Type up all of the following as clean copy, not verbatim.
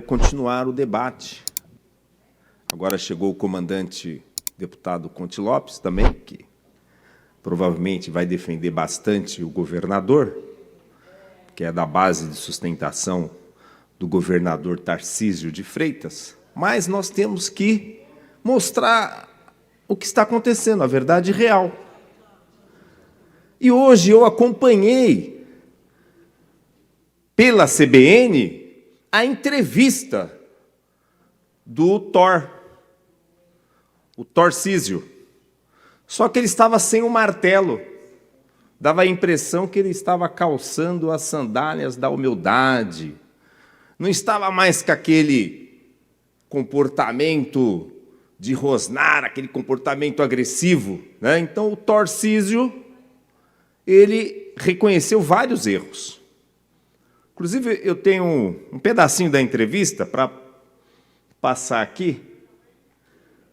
continuar o debate. Agora chegou o comandante deputado Conte Lopes também, que provavelmente vai defender bastante o governador, que é da base de sustentação do governador Tarcísio de Freitas, mas nós temos que mostrar o que está acontecendo, a verdade real. E hoje eu acompanhei pela CBN a entrevista do o Tarcísio. Só que ele estava sem o martelo. Dava a impressão que ele estava calçando as sandálias da humildade. Não estava mais com aquele comportamento de rosnar, aquele comportamento agressivo, né? Então, o Tarcísio, ele reconheceu vários erros. Inclusive, eu tenho um pedacinho da entrevista para passar aqui,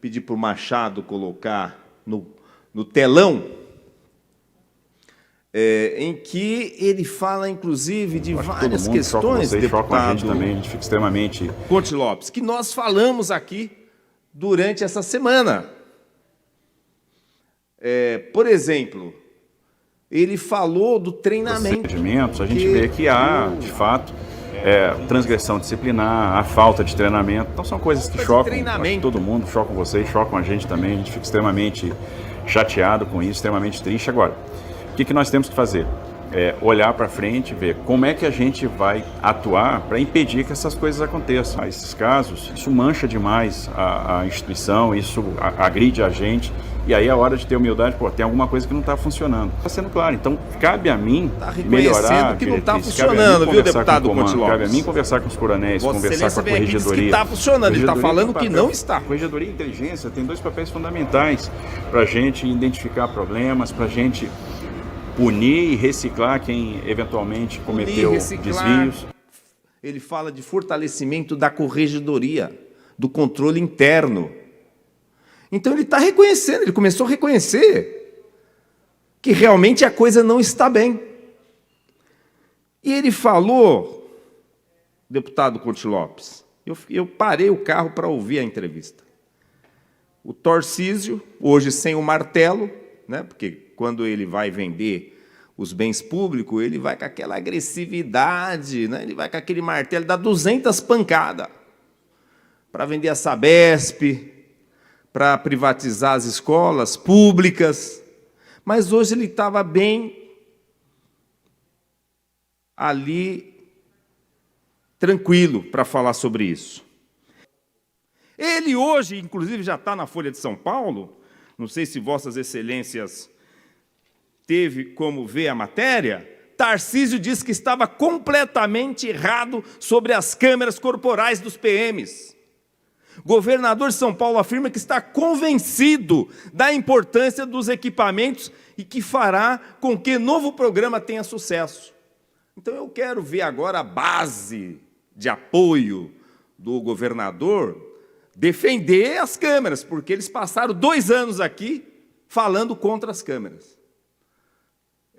pedir para o Machado colocar no telão, em que ele fala, inclusive, de várias questões, deputado com a gente também, a gente fica extremamente... Conte Lopes, que nós falamos aqui durante essa semana. Por exemplo, ele falou do treinamento. A gente vê que há, de fato, transgressão disciplinar, a falta de treinamento. Então são coisas que chocam todo mundo, chocam vocês, chocam a gente também. A gente fica extremamente chateado com isso, extremamente triste. Agora, o que nós temos que fazer? Olhar para frente, ver como é que a gente vai atuar para impedir que essas coisas aconteçam. Esses casos, isso mancha demais a instituição, isso agride a gente. E aí é hora de ter humildade, tem alguma coisa que não está funcionando. Está sendo claro, então cabe a mim melhorar que não está funcionando, viu, deputado Conte Lopes? Cabe a mim conversar com os coronéis, conversar com a corregedoria. Que está funcionando, ele está falando que não está. Corregedoria e inteligência tem dois papéis fundamentais para a gente identificar problemas, para a gente punir e reciclar quem eventualmente cometeu desvios. Ele fala de fortalecimento da corregedoria, do controle interno. Então ele está reconhecendo, ele começou a reconhecer que realmente a coisa não está bem. E ele falou, deputado Conte Lopes, eu parei o carro para ouvir a entrevista. O Tarcísio, hoje sem o martelo, né, porque quando ele vai vender os bens públicos, ele vai com aquela agressividade, né, ele vai com aquele martelo, dá 200 pancadas para vender a Sabesp, para privatizar as escolas públicas, mas hoje ele estava bem ali, tranquilo, para falar sobre isso. Ele hoje, inclusive, já está na Folha de São Paulo, não sei se Vossas Excelências teve como ver a matéria, Tarcísio disse que estava completamente errado sobre as câmeras corporais dos PMs. Governador de São Paulo afirma que está convencido da importância dos equipamentos e que fará com que o novo programa tenha sucesso. Então eu quero ver agora a base de apoio do governador defender as câmeras, porque eles passaram 2 anos aqui falando contra as câmeras.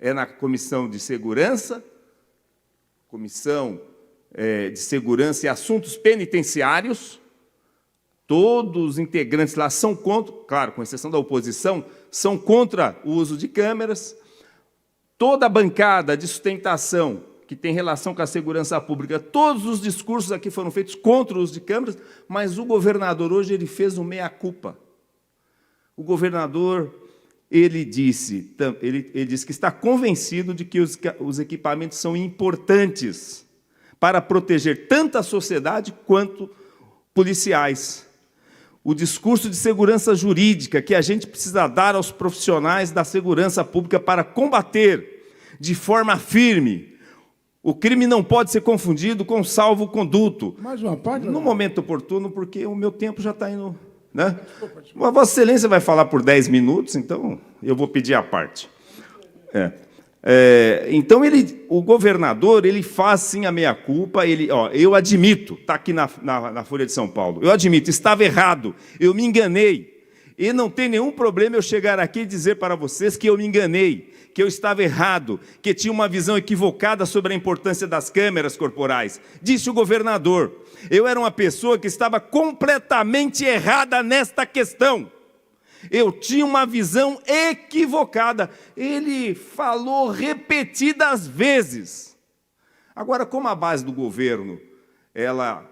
Na Comissão de Segurança, de Segurança e Assuntos Penitenciários. Todos os integrantes lá são contra, claro, com exceção da oposição, são contra o uso de câmeras. Toda a bancada de sustentação que tem relação com a segurança pública, todos os discursos aqui foram feitos contra o uso de câmeras, mas o governador hoje ele fez um meia-culpa. O governador ele disse que está convencido de que os equipamentos são importantes para proteger tanto a sociedade quanto policiais. O discurso de segurança jurídica que a gente precisa dar aos profissionais da segurança pública para combater de forma firme. O crime não pode ser confundido com salvo-conduto. Mais uma parte? No momento oportuno, porque o meu tempo já está indo... né? Vossa Excelência vai falar por 10 minutos, então eu vou pedir a parte. Então, o governador ele faz sim a meia-culpa, eu admito, está aqui na Folha de São Paulo, eu admito, estava errado, eu me enganei, e não tem nenhum problema eu chegar aqui e dizer para vocês que eu me enganei, que eu estava errado, que tinha uma visão equivocada sobre a importância das câmeras corporais. Disse o governador. Eu era uma pessoa que estava completamente errada nesta questão. Eu tinha uma visão equivocada. Ele falou repetidas vezes. Agora, como a base do governo, ela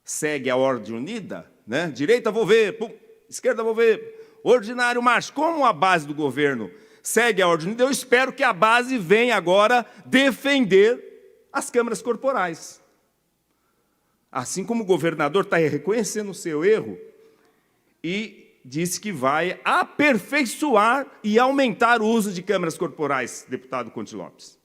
segue a ordem unida, né? Direita vou ver, pum, esquerda vou ver, ordinário marcha. Como a base do governo segue a ordem unida, eu espero que a base venha agora defender as câmeras corporais. Assim como o governador está reconhecendo o seu erro e disse que vai aperfeiçoar e aumentar o uso de câmeras corporais, deputado Conte Lopes.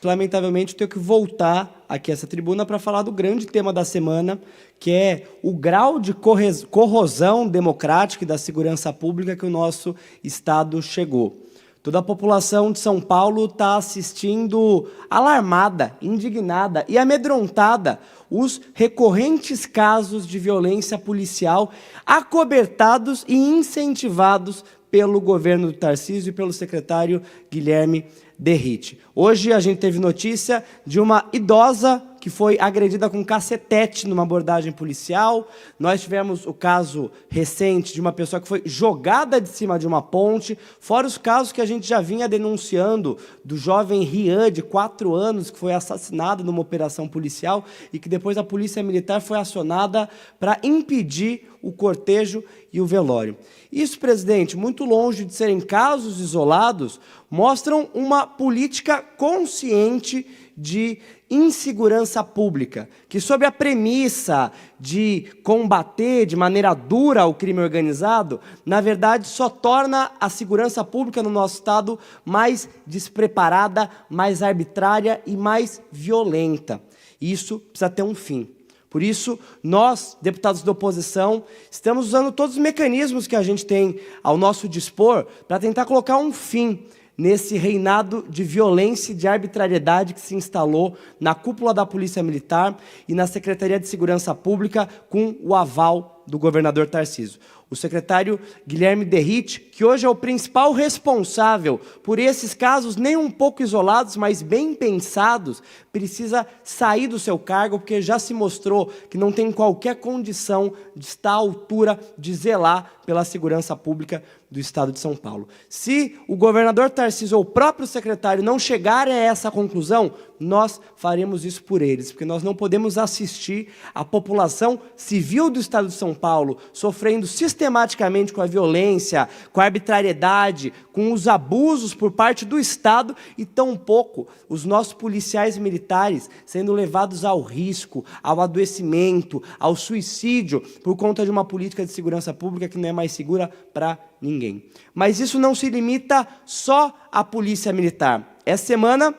Lamentavelmente, eu tenho que voltar aqui a essa tribuna para falar do grande tema da semana, que é o grau de corrosão democrática e da segurança pública que o nosso Estado chegou. Toda a população de São Paulo está assistindo alarmada, indignada e amedrontada os recorrentes casos de violência policial acobertados e incentivados pelo governo do Tarcísio e pelo secretário Guilherme Derrite. Hoje a gente teve notícia de uma idosa que foi agredida com cacetete numa abordagem policial. Nós tivemos o caso recente de uma pessoa que foi jogada de cima de uma ponte, fora os casos que a gente já vinha denunciando do jovem Rian, de 4 anos, que foi assassinado numa operação policial e que depois a polícia militar foi acionada para impedir o cortejo e o velório. Isso, presidente, muito longe de serem casos isolados, mostram uma política consciente de insegurança pública, que sob a premissa de combater de maneira dura o crime organizado, na verdade só torna a segurança pública no nosso Estado mais despreparada, mais arbitrária e mais violenta. Isso precisa ter um fim. Por isso, nós, deputados da oposição, estamos usando todos os mecanismos que a gente tem ao nosso dispor para tentar colocar um fim nesse reinado de violência e de arbitrariedade que se instalou na cúpula da Polícia Militar e na Secretaria de Segurança Pública com o aval do governador Tarcísio. O secretário Guilherme Derrite, que hoje é o principal responsável por esses casos nem um pouco isolados, mas bem pensados, precisa sair do seu cargo, porque já se mostrou que não tem qualquer condição de estar à altura de zelar pela segurança pública do Estado de São Paulo. Se o governador Tarcísio ou o próprio secretário não chegarem a essa conclusão, nós faremos isso por eles, porque nós não podemos assistir a população civil do Estado de São Paulo sofrendo sistematicamente com a violência, com a arbitrariedade, com os abusos por parte do Estado e tampouco os nossos policiais militares sendo levados ao risco, ao adoecimento, ao suicídio por conta de uma política de segurança pública que não é mais segura para ninguém. Mas isso não se limita só à polícia militar. Essa semana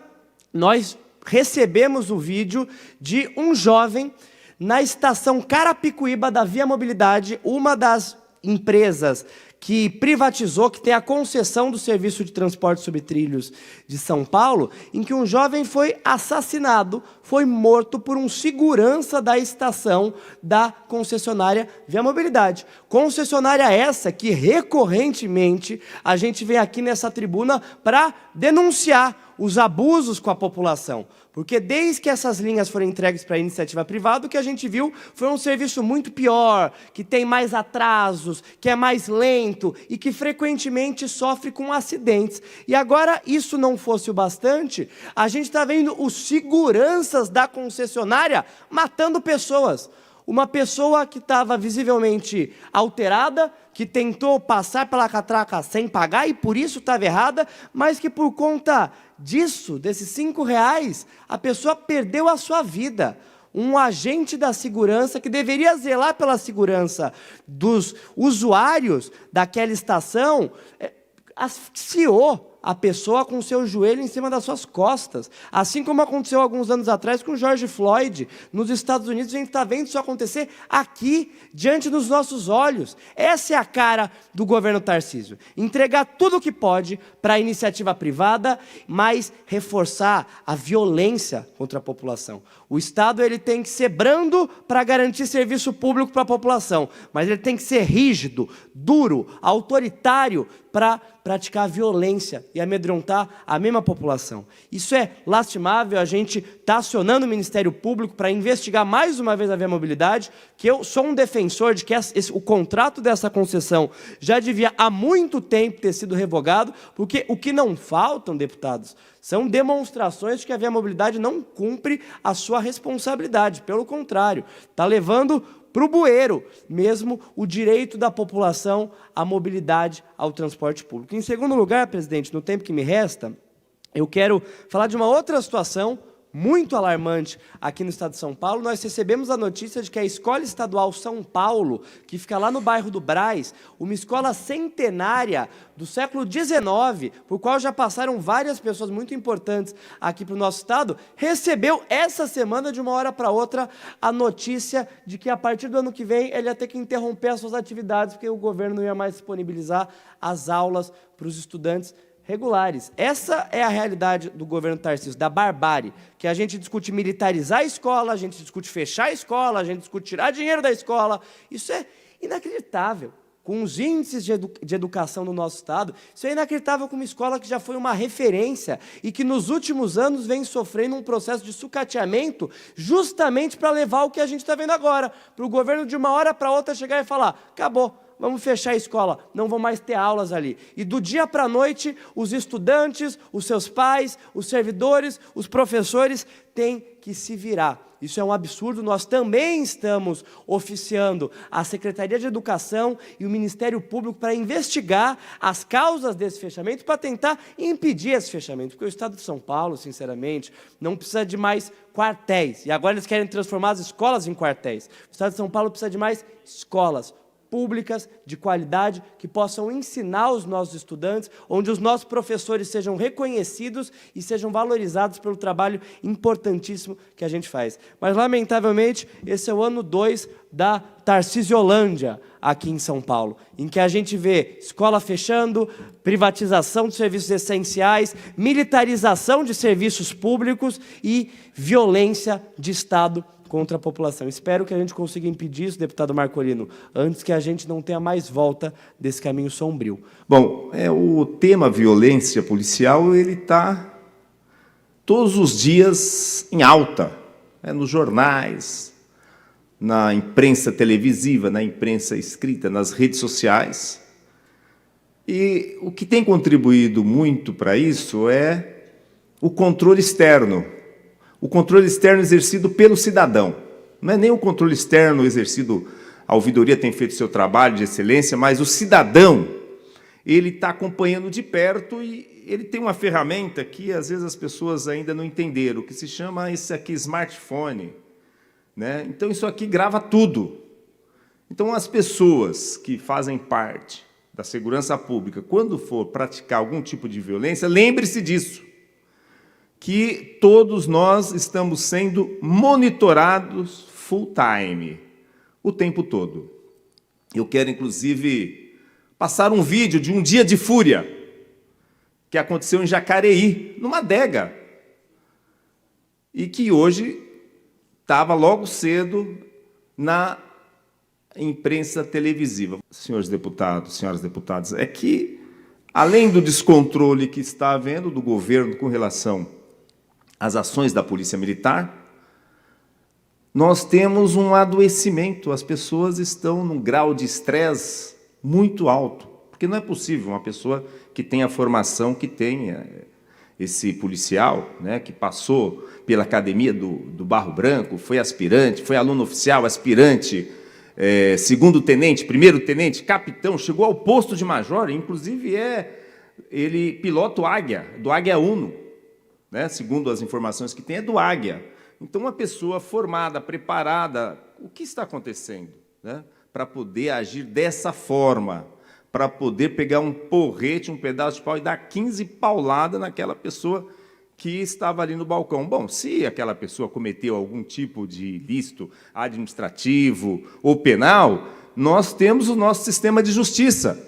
nós recebemos o vídeo de um jovem na estação Carapicuíba da Via Mobilidade, uma das empresas que privatizou, que tem a concessão do serviço de transporte sobre trilhos de São Paulo, em que um jovem foi assassinado, foi morto por um segurança da estação da concessionária Via Mobilidade. Concessionária essa que recorrentemente a gente vem aqui nessa tribuna para denunciar os abusos com a população. Porque desde que essas linhas foram entregues para a iniciativa privada, o que a gente viu foi um serviço muito pior, que tem mais atrasos, que é mais lento e que frequentemente sofre com acidentes. E agora, isso não fosse o bastante, a gente está vendo os seguranças da concessionária matando pessoas. Uma pessoa que estava visivelmente alterada, que tentou passar pela catraca sem pagar e por isso estava errada, mas que por conta disso, desses R$5, a pessoa perdeu a sua vida. Um agente da segurança que deveria zelar pela segurança dos usuários daquela estação, asfixiou a pessoa com o seu joelho em cima das suas costas. Assim como aconteceu alguns anos atrás com George Floyd, nos Estados Unidos, a gente está vendo isso acontecer aqui, diante dos nossos olhos. Essa é a cara do governo Tarcísio. Entregar tudo o que pode para a iniciativa privada, mas reforçar a violência contra a população. O Estado ele tem que ser brando para garantir serviço público para a população, mas ele tem que ser rígido, duro, autoritário para praticar violência e amedrontar a mesma população. Isso é lastimável, a gente está acionando o Ministério Público para investigar mais uma vez a Via Mobilidade, que eu sou um defensor de que o contrato dessa concessão já devia há muito tempo ter sido revogado, porque o que não faltam, deputados, são demonstrações de que a Via Mobilidade não cumpre a sua responsabilidade. Pelo contrário, está levando para o bueiro mesmo o direito da população à mobilidade, ao transporte público. Em segundo lugar, presidente, no tempo que me resta, eu quero falar de uma outra situação muito alarmante aqui no estado de São Paulo. Nós recebemos a notícia de que a Escola Estadual São Paulo, que fica lá no bairro do Brás, uma escola centenária do século XIX, por qual já passaram várias pessoas muito importantes aqui para o nosso estado, recebeu essa semana, de uma hora para outra, a notícia de que a partir do ano que vem ele ia ter que interromper as suas atividades, porque o governo não ia mais disponibilizar as aulas para os estudantes regulares. Essa é a realidade do governo Tarcísio, da barbárie, que a gente discute militarizar a escola, a gente discute fechar a escola, a gente discute tirar dinheiro da escola. Isso é inacreditável. Com os índices de educação no nosso estado, isso é inacreditável com uma escola que já foi uma referência e que nos últimos anos vem sofrendo um processo de sucateamento justamente para levar o que a gente está vendo agora, para o governo de uma hora para outra chegar e falar, acabou, vamos fechar a escola, não vão mais ter aulas ali. E do dia para a noite, os estudantes, os seus pais, os servidores, os professores têm que se virar. Isso é um absurdo. Nós também estamos oficiando a Secretaria de Educação e o Ministério Público para investigar as causas desse fechamento, para tentar impedir esse fechamento, porque o estado de São Paulo, sinceramente, não precisa de mais quartéis. E agora eles querem transformar as escolas em quartéis. O estado de São Paulo precisa de mais escolas públicas, de qualidade, que possam ensinar os nossos estudantes, onde os nossos professores sejam reconhecidos e sejam valorizados pelo trabalho importantíssimo que a gente faz. Mas, lamentavelmente, esse é o ano 2 da Tarcisiolândia aqui em São Paulo, em que a gente vê escola fechando, privatização de serviços essenciais, militarização de serviços públicos e violência de Estado contra a população. Espero que a gente consiga impedir isso, deputado Marcolino, antes que a gente não tenha mais volta desse caminho sombrio. Bom, o tema violência policial, ele está todos os dias em alta, nos jornais, na imprensa televisiva, na imprensa escrita, nas redes sociais. E o que tem contribuído muito para isso é o controle externo. O controle externo exercido pelo cidadão. Não é nem o controle externo exercido, a ouvidoria tem feito seu trabalho de excelência, mas o cidadão, ele está acompanhando de perto e ele tem uma ferramenta que, às vezes, as pessoas ainda não entenderam, que se chama esse aqui, smartphone. Né? Então, isso aqui grava tudo. Então, as pessoas que fazem parte da segurança pública, quando for praticar algum tipo de violência, lembre-se disso, que todos nós estamos sendo monitorados full time, o tempo todo. Eu quero, inclusive, passar um vídeo de um dia de fúria que aconteceu em Jacareí, numa adega, e que hoje estava logo cedo na imprensa televisiva. Senhores deputados, senhoras deputadas, é que, além do descontrole que está havendo do governo com relação às ações da Polícia Militar, nós temos um adoecimento, as pessoas estão num grau de estresse muito alto, porque não é possível uma pessoa que tenha a formação que tenha esse policial, né, que passou pela academia do Barro Branco, foi aspirante, foi aluno oficial, aspirante, segundo tenente, primeiro tenente, capitão, chegou ao posto de major, inclusive ele pilota o Águia, do Águia Uno, né, segundo as informações que tem, é do Águia. Então, uma pessoa formada, preparada, o que está acontecendo, né, para poder agir dessa forma, para poder pegar um porrete, um pedaço de pau e dar 15 pauladas naquela pessoa que estava ali no balcão. Bom, se aquela pessoa cometeu algum tipo de ilícito administrativo ou penal, nós temos o nosso sistema de justiça.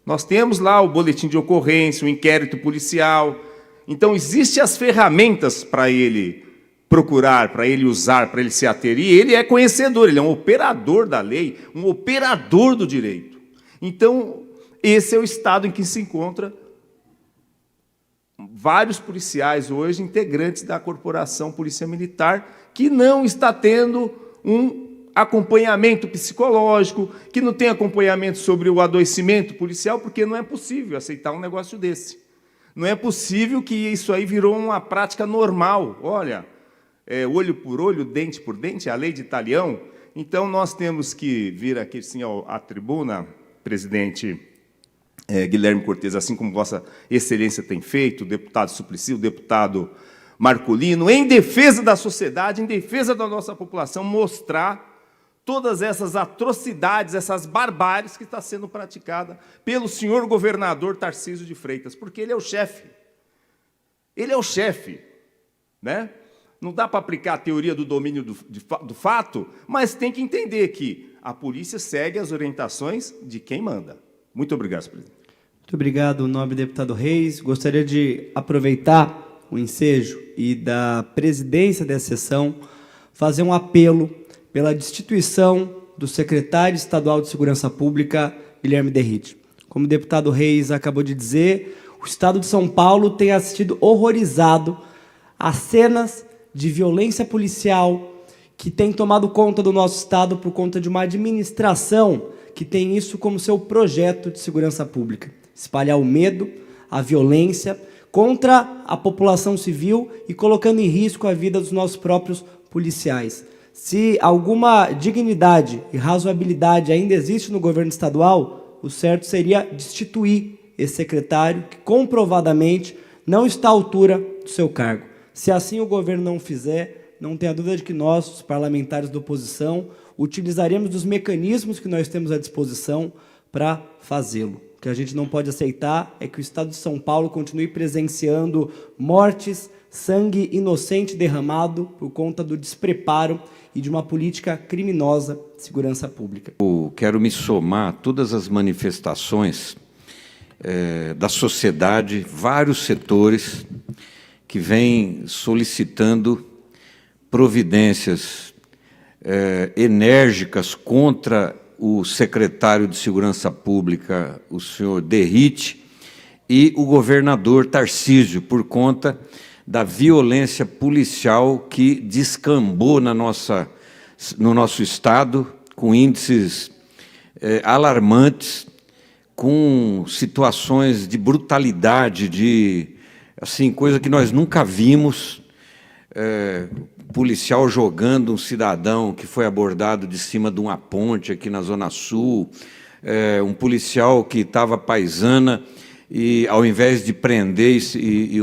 Nós temos lá o boletim de ocorrência, o inquérito policial. Então, existem as ferramentas para ele procurar, para ele usar, para ele se ater. E ele é conhecedor, ele é um operador da lei, um operador do direito. Então, esse é o estado em que se encontra vários policiais hoje, integrantes da Corporação Polícia Militar, que não está tendo um acompanhamento psicológico, que não tem acompanhamento sobre o adoecimento policial, porque não é possível aceitar um negócio desse. Não é possível que isso aí virou uma prática normal. Olha, olho por olho, dente por dente, a lei de Talião. Então, nós temos que vir aqui, sim, à tribuna, presidente Guilherme Cortes, assim como Vossa Excelência tem feito, o deputado Suplicy, o deputado Marcolino, em defesa da sociedade, em defesa da nossa população, mostrar todas essas atrocidades, essas barbáries que está sendo praticada pelo senhor governador Tarcísio de Freitas, porque ele é o chefe. Ele é o chefe, né? Não dá para aplicar a teoria do domínio do fato, mas tem que entender que a polícia segue as orientações de quem manda. Muito obrigado, presidente. Muito obrigado, nobre deputado Reis. Gostaria de aproveitar o ensejo e da presidência dessa sessão, fazer um apelo pela destituição do secretário estadual de Segurança Pública, Guilherme Derrite. Como o deputado Reis acabou de dizer, o Estado de São Paulo tem assistido horrorizado às cenas de violência policial que tem tomado conta do nosso Estado por conta de uma administração que tem isso como seu projeto de segurança pública. Espalhar o medo, a violência contra a população civil e colocando em risco a vida dos nossos próprios policiais. Se alguma dignidade e razoabilidade ainda existe no governo estadual, o certo seria destituir esse secretário que comprovadamente não está à altura do seu cargo. Se assim o governo não fizer, não tenha dúvida de que nós, os parlamentares da oposição, utilizaremos dos mecanismos que nós temos à disposição para fazê-lo. O que a gente não pode aceitar é que o Estado de São Paulo continue presenciando mortes, sangue inocente derramado por conta do despreparo e de uma política criminosa de segurança pública. Eu quero me somar a todas as manifestações da sociedade, vários setores que vêm solicitando providências enérgicas contra o secretário de Segurança Pública, o senhor Derrite, e o governador Tarcísio, por conta da violência policial que descambou no nosso Estado, com índices alarmantes, com situações de brutalidade, de assim, coisa que nós nunca vimos, policial jogando um cidadão que foi abordado de cima de uma ponte aqui na Zona Sul, um policial que estava paisana e, ao invés de prender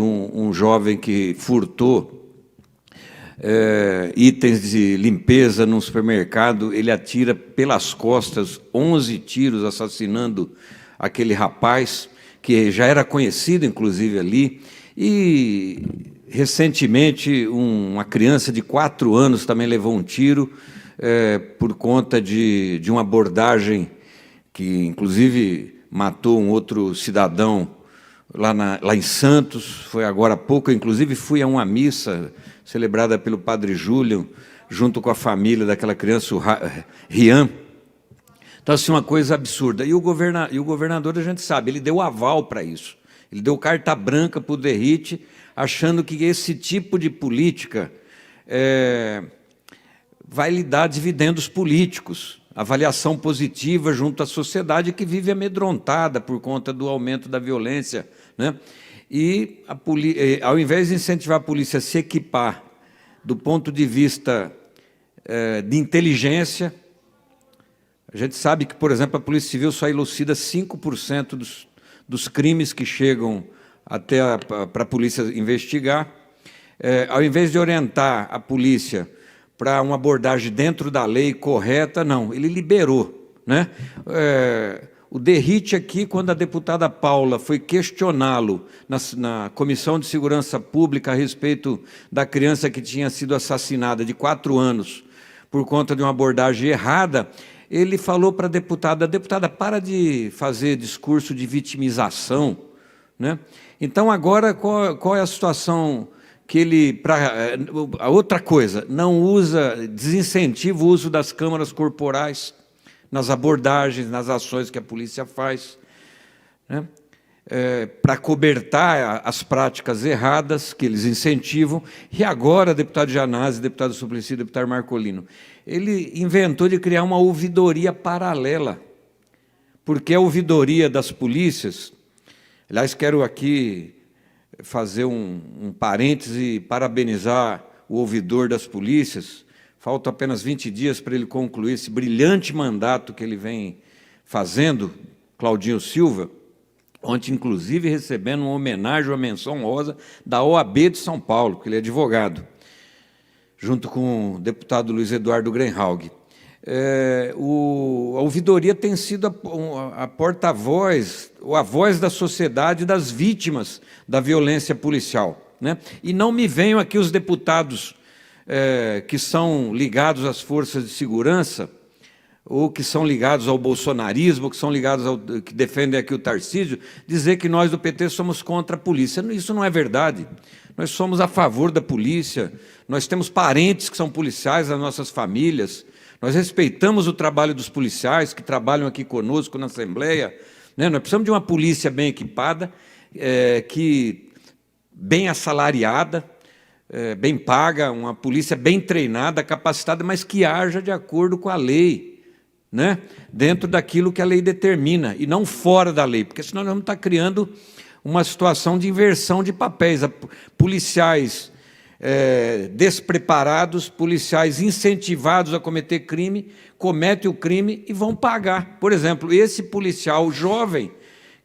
um jovem que furtou itens de limpeza num supermercado, ele atira pelas costas 11 tiros, assassinando aquele rapaz, que já era conhecido, inclusive, ali. E, recentemente, uma criança de 4 anos também levou um tiro por conta de uma abordagem que, inclusive, matou um outro cidadão lá em Santos. Foi agora há pouco, inclusive, fui a uma missa celebrada pelo padre Júlio, junto com a família daquela criança, o Rian. Então, assim, uma coisa absurda. E o governador, a gente sabe, ele deu aval para isso. Ele deu carta branca para o Derrite, achando que esse tipo de política vai lhe dar dividendos políticos, avaliação positiva junto à sociedade que vive amedrontada por conta do aumento da violência, né? E, ao invés de incentivar a polícia a se equipar do ponto de vista de inteligência, a gente sabe que, por exemplo, a Polícia Civil só elucida 5% dos crimes que chegam até para a polícia investigar. Ao invés de orientar a polícia para uma abordagem dentro da lei correta, não, ele liberou, né? O Derrite aqui, quando a deputada Paula foi questioná-lo na Comissão de Segurança Pública a respeito da criança que tinha sido assassinada de 4 anos por conta de uma abordagem errada, ele falou para a deputada, para de fazer discurso de vitimização, né? Então, agora, qual é a situação que ele... A outra coisa, desincentiva o uso das câmaras corporais nas abordagens, nas ações que a polícia faz, né? para cobertar as práticas erradas que eles incentivam. E agora, deputado Janazzi, deputado Suplicy, deputado Marcolino, ele inventou de criar uma ouvidoria paralela, porque a ouvidoria das polícias, aliás, quero aqui fazer um parêntese e parabenizar o ouvidor das polícias. Faltam apenas 20 dias para ele concluir esse brilhante mandato que ele vem fazendo, Claudinho Silva, ontem, inclusive, recebendo uma homenagem, uma menção honrosa da OAB de São Paulo, que ele é advogado, junto com o deputado Luiz Eduardo Greenhalgh. A ouvidoria tem sido a porta-voz, ou a voz da sociedade das vítimas da violência policial, né? E não me venham aqui os deputados que são ligados às forças de segurança, ou que são ligados ao bolsonarismo, ou que são ligados que defendem aqui o Tarcísio, dizer que nós do PT somos contra a polícia. Isso não é verdade. Nós somos a favor da polícia, nós temos parentes que são policiais nas nossas famílias, nós respeitamos o trabalho dos policiais que trabalham aqui conosco na Assembleia, né? Nós precisamos de uma polícia bem equipada, bem assalariada, bem paga, uma polícia bem treinada, capacitada, mas que haja de acordo com a lei, né? Dentro daquilo que a lei determina, e não fora da lei, porque senão nós vamos estar criando uma situação de inversão de papéis. Policiais despreparados, policiais incentivados a cometer crime, cometem o crime e vão pagar. Por exemplo, esse policial jovem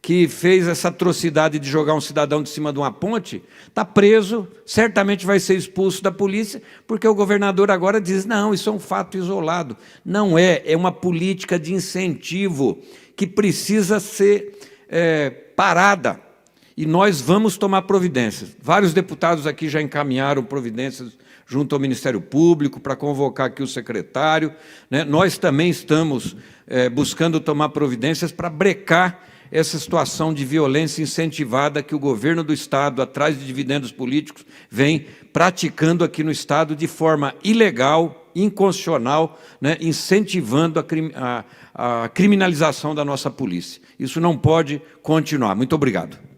que fez essa atrocidade de jogar um cidadão de cima de uma ponte, está preso, certamente vai ser expulso da polícia, porque o governador agora diz, não, isso é um fato isolado. Não é, é uma política de incentivo que precisa ser parada. E nós vamos tomar providências. Vários deputados aqui já encaminharam providências junto ao Ministério Público para convocar aqui o secretário, né? Nós também estamos buscando tomar providências para brecar essa situação de violência incentivada que o governo do Estado, atrás de dividendos políticos, vem praticando aqui no Estado de forma ilegal, inconstitucional, né? Incentivando a criminalização da nossa polícia. Isso não pode continuar. Muito obrigado.